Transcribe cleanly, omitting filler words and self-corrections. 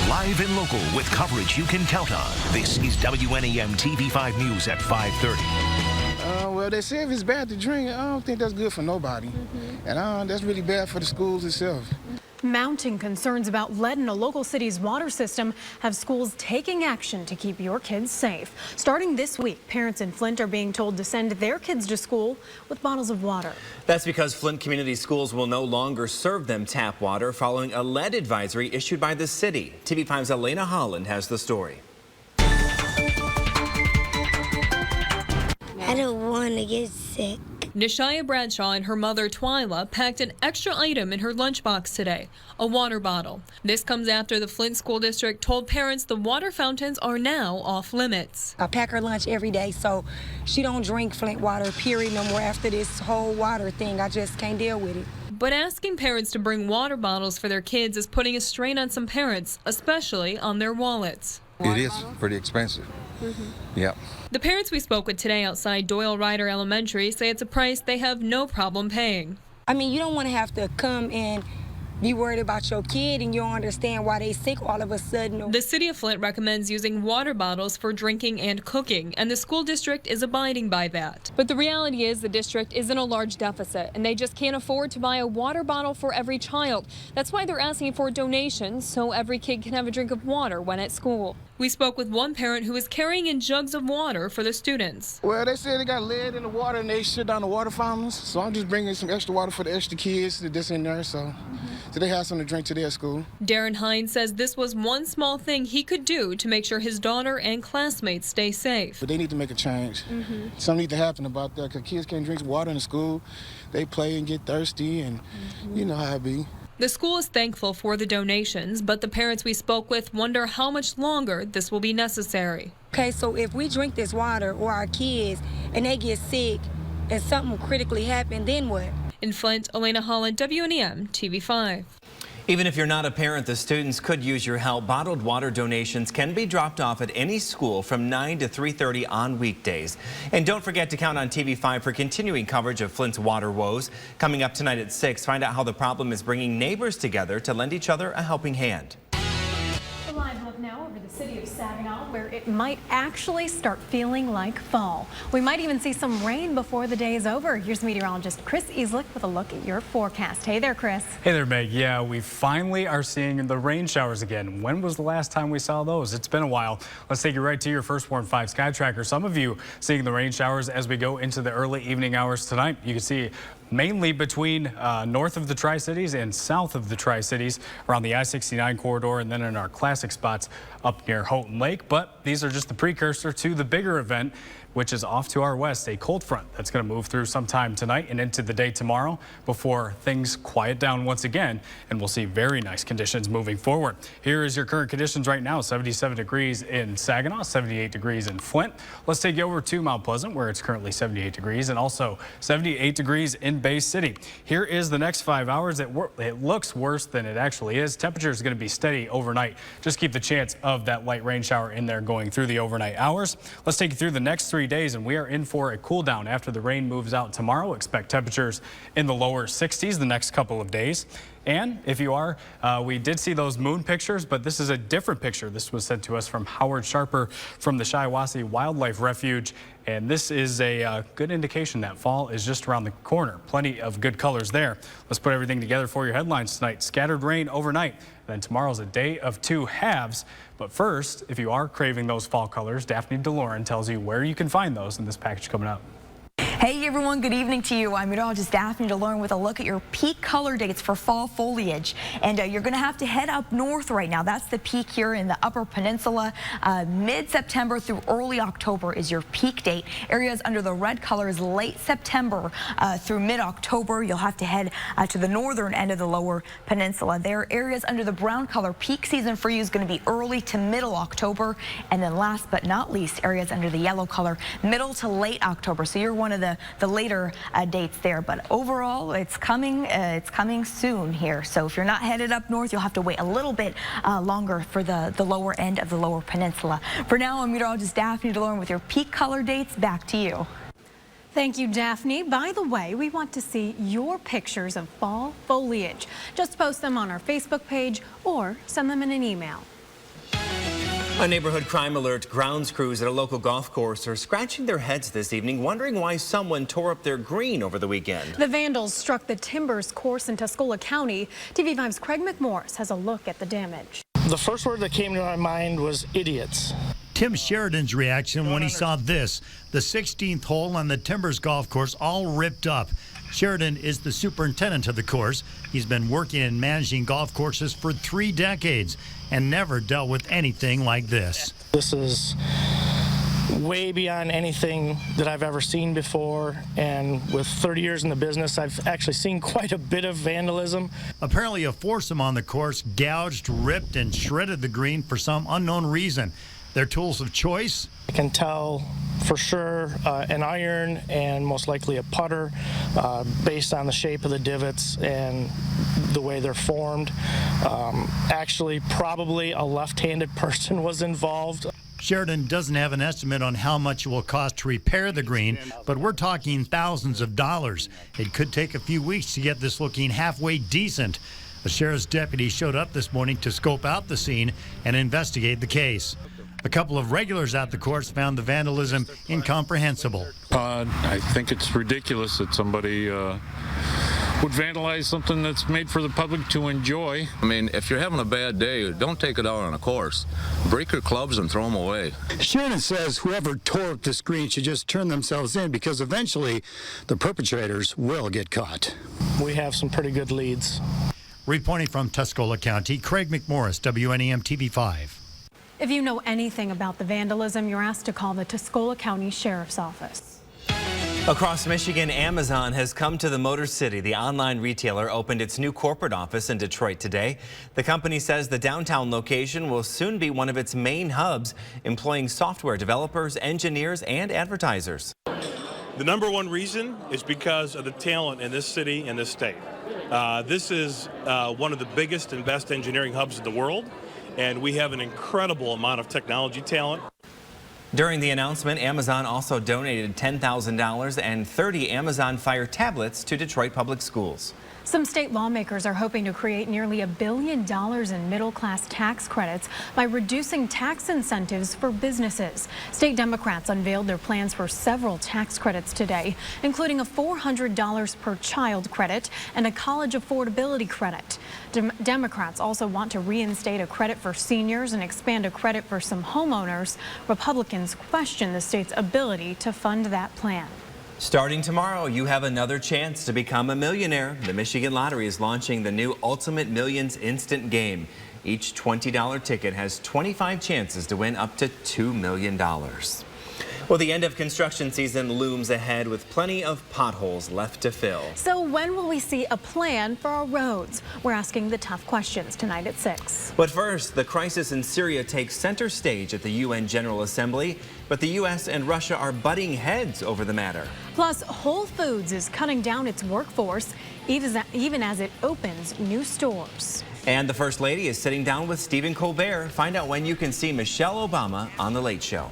Live and local with coverage you can count on. This is WNEM-TV5 News at 5:30. Well, they say if it's bad to drink, I don't think that's good for nobody. And that's really bad for the schools itself. Mounting concerns about lead in a local city's water system have schools taking action to keep your kids safe. Starting this week, parents in Flint are being told to send their kids to school with bottles of water. That's because Flint Community Schools will no longer serve them tap water following a lead advisory issued by the city. TV5's Elena Holland has the story. I don't want to get sick. Nishaya Bradshaw and her mother, Twyla, packed an extra item in her lunchbox today, a water bottle. This comes after the Flint School District told parents the water fountains are now off limits. I pack her lunch every day, so she don't drink Flint water, period, no more after this whole water thing. I just can't deal with it. But asking parents to bring water bottles for their kids is putting a strain on some parents, especially on their wallets. It is pretty expensive. Yep. The parents we spoke with today outside Doyle Ryder Elementary say it's a price they have no problem paying. I mean, you don't want to have to come and be worried about your kid and you don't understand why they sick all of a sudden. The city of Flint recommends using water bottles for drinking and cooking, and the school district is abiding by that. But the reality is the district is in a large deficit, and they just can't afford to buy a water bottle for every child. That's why they're asking for donations so every kid can have a drink of water when at school. We spoke with one parent who is carrying in jugs of water for the students. Well, they said they got lead in the water and they shut down the water fountains. So I'm just bringing some extra water for the extra kids that's in there. So they have something to drink today at school. Darren Hines says this was one small thing he could do to make sure his daughter and classmates stay safe. But they need to make a change. Something needs to happen about that because kids can't drink water in the school. They play and get thirsty and you know how it be. The school is thankful for the donations, but the parents we spoke with wonder how much longer this will be necessary. Okay, so if we drink this water or our kids and they get sick and something critically happen, then what? In Flint, Elena Holland, WNEM TV5. Even if you're not a parent, the students could use your help. Bottled water donations can be dropped off at any school from 9 to 3:30 on weekdays. And don't forget to count on TV5 for continuing coverage of Flint's water woes. Coming up tonight at 6, find out how the problem is bringing neighbors together to lend each other a helping hand. A live look now over the city of Saginaw, where it might actually start feeling like fall. We might even see some rain before the day is over. Here's meteorologist Chris Easlick with a look at your forecast. Hey there, Chris. Hey there, Meg. Yeah, we finally are seeing the rain showers again. When was the last time we saw those? It's been a while. Let's take you right to your First Warn 5 Sky Tracker. Some of you seeing the rain showers as we go into the early evening hours tonight. You can see mainly between north of the Tri-Cities and south of the Tri-Cities around the I-69 corridor and then in our classic spots up near Houghton Lake. But these are just the precursor to the bigger event, which is off to our west, a cold front that's going to move through sometime tonight and into the day tomorrow before things quiet down once again, and we'll see very nice conditions moving forward. Here is your current conditions right now: 77 degrees in Saginaw, 78 degrees in Flint. Let's take you over to Mount Pleasant, where it's currently 78 degrees, and also 78 degrees in Bay City. Here is the next 5 hours. It looks worse than it actually is. Temperature is going to be steady overnight. Just keep the chance of that light rain shower in there going through the overnight hours. Let's take you through the next 3 days, and we are in for a cool down after the rain moves out tomorrow. Expect temperatures in the lower 60s the next couple of days. And if you are, we did see those moon pictures, but this is a different picture. This was sent to us from Howard Sharper from the Shiawassee Wildlife Refuge. And this is a good indication that fall is just around the corner. Plenty of good colors there. Let's put everything together for your headlines tonight. Scattered rain overnight. Then tomorrow's a day of 2 halves. But first, if you are craving those fall colors, Daphne DeLorean tells you where you can find those in this package coming up. Hey everyone, good evening to you. I'm meteorologist Daphne DeLorean with a look at your peak color dates for fall foliage. And you're going to have to head up north right now. That's the peak here in the Upper Peninsula. Mid-September through early October is your peak date. Areas under the red color is late September through mid-October. You'll have to head to the northern end of the Lower Peninsula. There are areas under the brown color. Peak season for you is going to be early to middle October. And then last but not least, areas under the yellow color, middle to late October. So you're one of the later dates there, but overall it's coming soon here. So if you're not headed up north, you'll have to wait a little bit longer for the lower end of the Lower Peninsula. For now, I'm meteorologist Daphne DeLorean with your peak color dates. Back to you. Thank you, Daphne. By the way, we want to see your pictures of fall foliage. Just post them on our Facebook page or send them in an email. A neighborhood crime alert. Grounds crews at a local golf course are scratching their heads this evening, wondering why someone tore up their green over the weekend. The vandals struck the Timbers course in Tuscola County. TV5's Craig McMorris has a look at the damage. The first word that came to my mind was idiots. Tim Sheridan's reaction when he saw this, the 16th hole on the Timbers golf course all ripped up. Sheridan is the superintendent of the course. He's been working and managing golf courses for 3 decades and never dealt with anything like this. This is way beyond anything that I've ever seen before, and with 30 years in the business, I've actually seen quite a bit of vandalism. Apparently a foursome on the course gouged, ripped, and shredded the green for some unknown reason. Their tools of choice? I can tell for sure an iron and most likely a putter based on the shape of the divots and the way they're formed. Actually, probably a left-handed person was involved. Sheridan doesn't have an estimate on how much it will cost to repair the green, but we're talking thousands of dollars. It could take a few weeks to get this looking halfway decent. A sheriff's deputy showed up this morning to scope out the scene and investigate the case. A couple of regulars at the course found the vandalism incomprehensible. I think it's ridiculous that somebody would vandalize something that's made for the public to enjoy. I mean, if you're having a bad day, don't take it out on a course. Break your clubs and throw them away. Sheridan says whoever tore up the screen should just turn themselves in because eventually the perpetrators will get caught. We have some pretty good leads. Reporting from Tuscola County, Craig McMorris, WNEM-TV 5. If you know anything about the vandalism, you're asked to call the Tuscola County Sheriff's Office. Across Michigan, Amazon has come to the Motor City. The online retailer opened its new corporate office in Detroit today. The company says the downtown location will soon be one of its main hubs, employing software developers, engineers, and advertisers. The number one reason is because of the talent in this city and this state. This is one of the biggest and best engineering hubs in the world, and we have an incredible amount of technology talent. During the announcement, Amazon also donated $10,000 and 30 Amazon Fire tablets to Detroit Public Schools. Some state lawmakers are hoping to create nearly $1 billion in middle-class tax credits by reducing tax incentives for businesses. State Democrats unveiled their plans for several tax credits today, including a $400 per child credit and a college affordability credit. Democrats also want to reinstate a credit for seniors and expand a credit for some homeowners. Republicans question the state's ability to fund that plan. Starting tomorrow, you have another chance to become a millionaire. The Michigan Lottery is launching the new Ultimate Millions instant game. Each $20 ticket has 25 chances to win up to $2 million. Well, the end of construction season looms ahead with plenty of potholes left to fill. So when will we see a plan for our roads? We're asking the tough questions tonight at 6. But first, the crisis in Syria takes center stage at the UN General Assembly, but the U.S. and Russia are butting heads over the matter. Plus, Whole Foods is cutting down its workforce, even as it opens new stores. And the First Lady is sitting down with Stephen Colbert. Find out when you can see Michelle Obama on The Late Show.